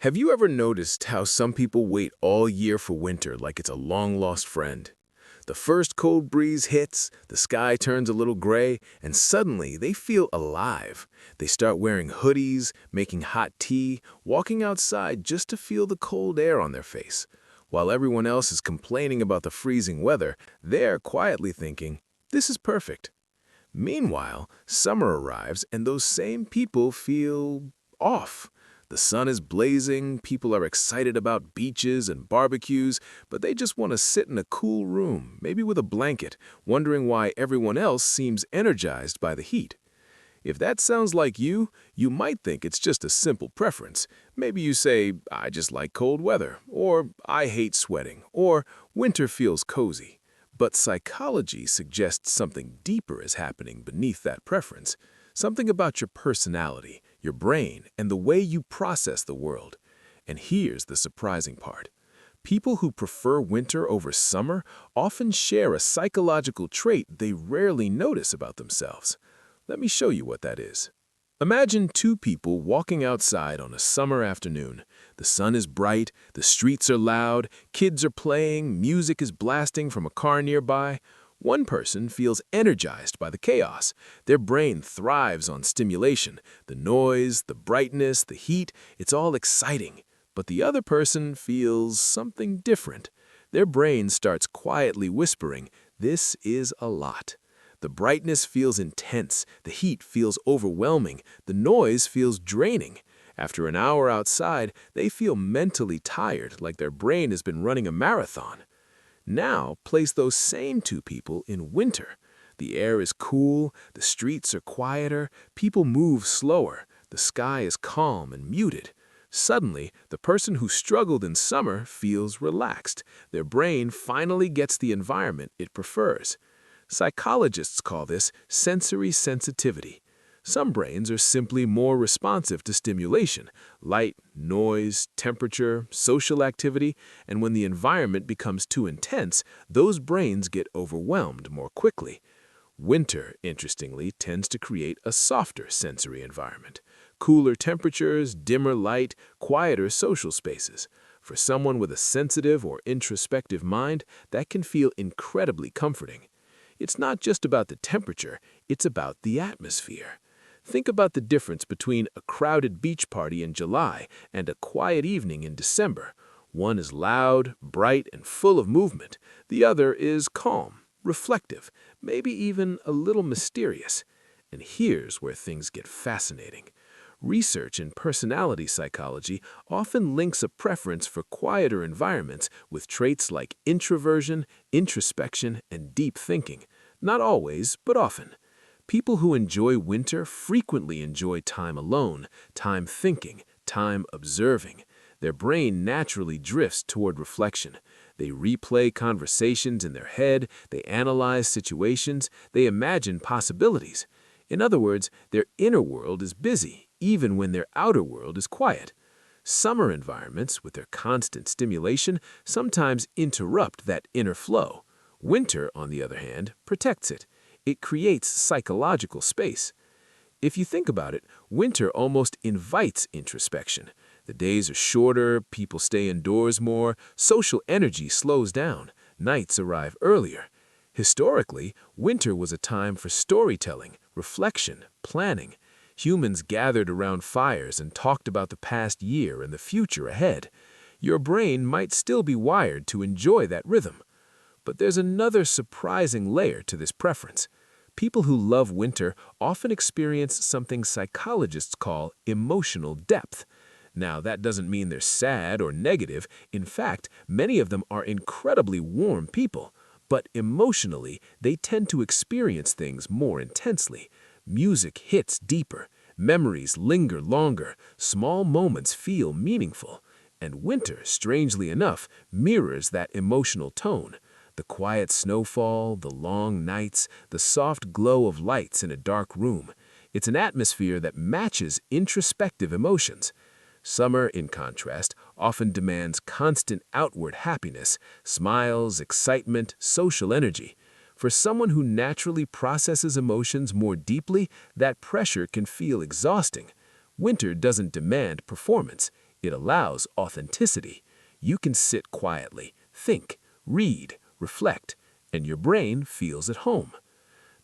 Have you ever noticed how some people wait all year for winter like it's a long-lost friend? The first cold breeze hits, the sky turns a little gray, and suddenly they feel alive. They start wearing hoodies, making hot tea, walking outside just to feel the cold air on their face. While everyone else is complaining about the freezing weather, they're quietly thinking, "This is perfect." Meanwhile, summer arrives and those same people feel off. The sun is blazing, people are excited about beaches and barbecues, but they just want to sit in a cool room, maybe with a blanket, wondering why everyone else seems energized by the heat. If that sounds like you might think it's just a simple preference. Maybe you say, "I just like cold weather," or "I hate sweating," or "winter feels cozy." But psychology suggests something deeper is happening beneath that preference, something about your personality, your brain, and the way you process the world. And here's the surprising part. People who prefer winter over summer often share a psychological trait they rarely notice about themselves. Let me show you what that is. Imagine two people walking outside on a summer afternoon. The sun is bright, the streets are loud, kids are playing, music is blasting from a car nearby. One person feels energized by the chaos. Their brain thrives on stimulation. The noise, the brightness, the heat, it's all exciting. But the other person feels something different. Their brain starts quietly whispering, "This is a lot." The brightness feels intense, the heat feels overwhelming, the noise feels draining. After an hour outside, they feel mentally tired, like their brain has been running a marathon. Now, place those same two people in winter. The air is cool, the streets are quieter, people move slower, the sky is calm and muted. Suddenly, the person who struggled in summer feels relaxed. Their brain finally gets the environment it prefers. Psychologists call this sensory sensitivity. Some brains are simply more responsive to stimulation, light, noise, temperature, social activity, and when the environment becomes too intense, those brains get overwhelmed more quickly. Winter, interestingly, tends to create a softer sensory environment. Cooler temperatures, dimmer light, quieter social spaces. For someone with a sensitive or introspective mind, that can feel incredibly comforting. It's not just about the temperature, it's about the atmosphere. Think about the difference between a crowded beach party in July and a quiet evening in December. One is loud, bright, and full of movement. The other is calm, reflective, maybe even a little mysterious. And here's where things get fascinating. Research in personality psychology often links a preference for quieter environments with traits like introversion, introspection, and deep thinking. Not always, but often. People who enjoy winter frequently enjoy time alone, time thinking, time observing. Their brain naturally drifts toward reflection. They replay conversations in their head, they analyze situations, they imagine possibilities. In other words, their inner world is busy, even when their outer world is quiet. Summer environments, with their constant stimulation, sometimes interrupt that inner flow. Winter, on the other hand, protects it. It creates psychological space. If you think about it, winter almost invites introspection. The days are shorter, people stay indoors more, social energy slows down, nights arrive earlier. Historically, winter was a time for storytelling, reflection, planning. Humans gathered around fires and talked about the past year and the future ahead. Your brain might still be wired to enjoy that rhythm. But there's another surprising layer to this preference. People who love winter often experience something psychologists call emotional depth. Now, that doesn't mean they're sad or negative. In fact, many of them are incredibly warm people. But emotionally, they tend to experience things more intensely. Music hits deeper, memories linger longer, small moments feel meaningful. And winter, strangely enough, mirrors that emotional tone. The quiet snowfall, the long nights, the soft glow of lights in a dark room. It's an atmosphere that matches introspective emotions. Summer, in contrast, often demands constant outward happiness, smiles, excitement, social energy. For someone who naturally processes emotions more deeply, that pressure can feel exhausting. Winter doesn't demand performance. It allows authenticity. You can sit quietly, think, read, reflect, and your brain feels at home.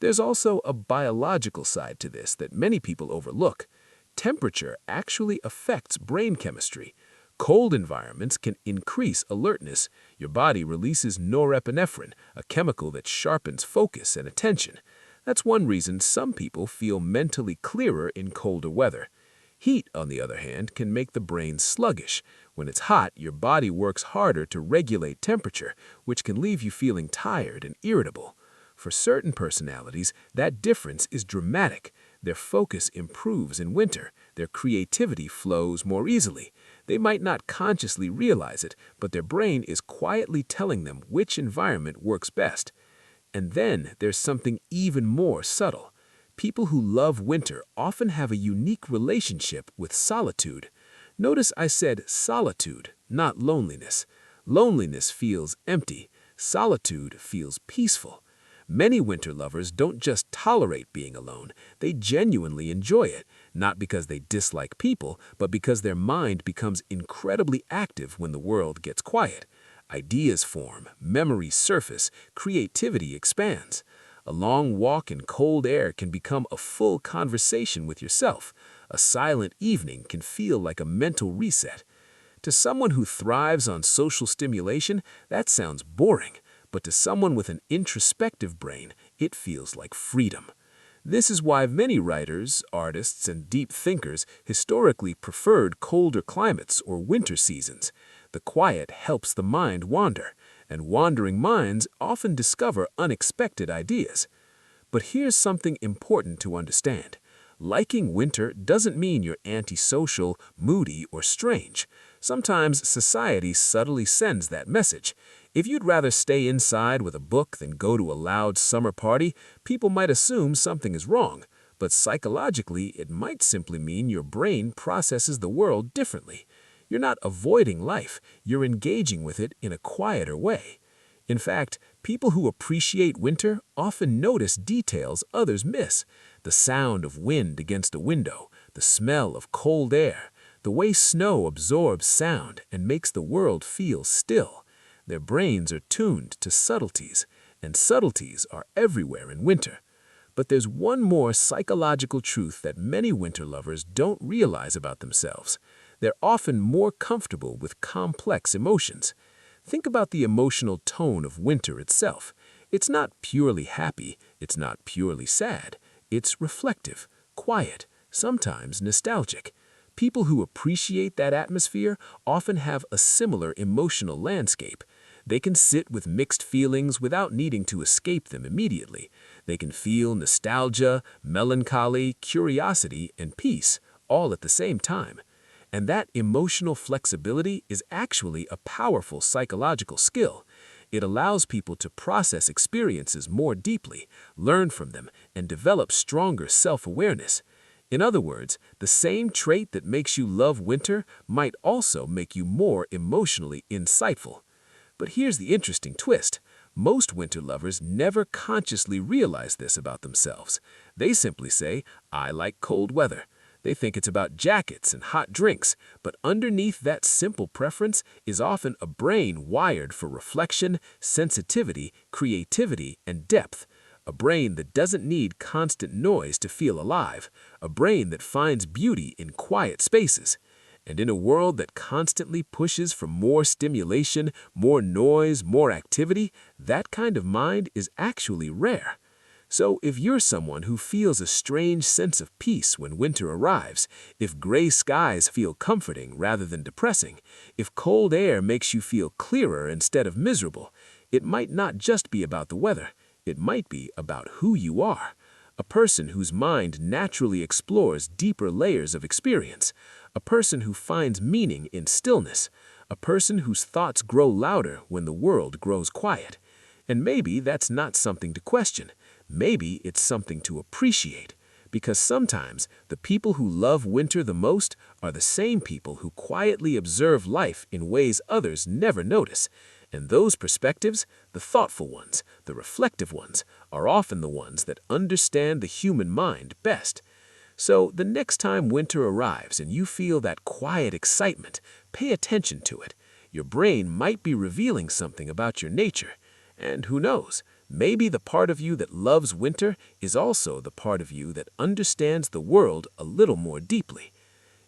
There's also a biological side to this that many people overlook. Temperature actually affects brain chemistry. Cold environments can increase alertness. Your body releases norepinephrine, a chemical that sharpens focus and attention. That's one reason some people feel mentally clearer in colder weather. Heat, on the other hand, can make the brain sluggish. When it's hot, your body works harder to regulate temperature, which can leave you feeling tired and irritable. For certain personalities, that difference is dramatic. Their focus improves in winter. Their creativity flows more easily. They might not consciously realize it, but their brain is quietly telling them which environment works best. And then there's something even more subtle. People who love winter often have a unique relationship with solitude. Notice I said solitude, not loneliness. Loneliness feels empty. Solitude feels peaceful. Many winter lovers don't just tolerate being alone, they genuinely enjoy it, not because they dislike people, but because their mind becomes incredibly active when the world gets quiet. Ideas form, memories surface, creativity expands. A long walk in cold air can become a full conversation with yourself. A silent evening can feel like a mental reset. To someone who thrives on social stimulation, that sounds boring. But to someone with an introspective brain, it feels like freedom. This is why many writers, artists, and deep thinkers historically preferred colder climates or winter seasons. The quiet helps the mind wander, and wandering minds often discover unexpected ideas. But here's something important to understand. Liking winter doesn't mean you're antisocial, moody, or strange. Sometimes society subtly sends that message. If you'd rather stay inside with a book than go to a loud summer party, people might assume something is wrong. But psychologically, it might simply mean your brain processes the world differently. You're not avoiding life, you're engaging with it in a quieter way. In fact, people who appreciate winter often notice details others miss. The sound of wind against a window, the smell of cold air, the way snow absorbs sound and makes the world feel still. Their brains are tuned to subtleties, and subtleties are everywhere in winter. But there's one more psychological truth that many winter lovers don't realize about themselves. They're often more comfortable with complex emotions. Think about the emotional tone of winter itself. It's not purely happy, it's not purely sad. It's reflective, quiet, sometimes nostalgic. People who appreciate that atmosphere often have a similar emotional landscape. They can sit with mixed feelings without needing to escape them immediately. They can feel nostalgia, melancholy, curiosity, and peace, all at the same time. And that emotional flexibility is actually a powerful psychological skill. It allows people to process experiences more deeply, learn from them, and develop stronger self-awareness. In other words, the same trait that makes you love winter might also make you more emotionally insightful. But here's the interesting twist. Most winter lovers never consciously realize this about themselves. They simply say, "I like cold weather." They think it's about jackets and hot drinks, but underneath that simple preference is often a brain wired for reflection, sensitivity, creativity, and depth. A brain that doesn't need constant noise to feel alive. A brain that finds beauty in quiet spaces. And in a world that constantly pushes for more stimulation, more noise, more activity, that kind of mind is actually rare. So if you're someone who feels a strange sense of peace when winter arrives, if gray skies feel comforting rather than depressing, if cold air makes you feel clearer instead of miserable, it might not just be about the weather, it might be about who you are. A person whose mind naturally explores deeper layers of experience. A person who finds meaning in stillness. A person whose thoughts grow louder when the world grows quiet. And maybe that's not something to question. Maybe it's something to appreciate. Because sometimes the people who love winter the most are the same people who quietly observe life in ways others never notice. And those perspectives, the thoughtful ones, the reflective ones, are often the ones that understand the human mind best. So the next time winter arrives and you feel that quiet excitement, pay attention to it. Your brain might be revealing something about your nature. And who knows, maybe the part of you that loves winter is also the part of you that understands the world a little more deeply.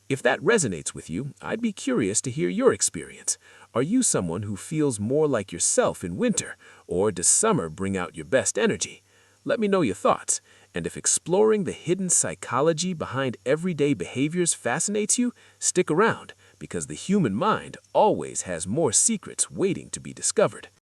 If that resonates with you, I'd be curious to hear your experience. Are you someone who feels more like yourself in winter, or does summer bring out your best energy? Let me know your thoughts, and if exploring the hidden psychology behind everyday behaviors fascinates you, stick around, because the human mind always has more secrets waiting to be discovered.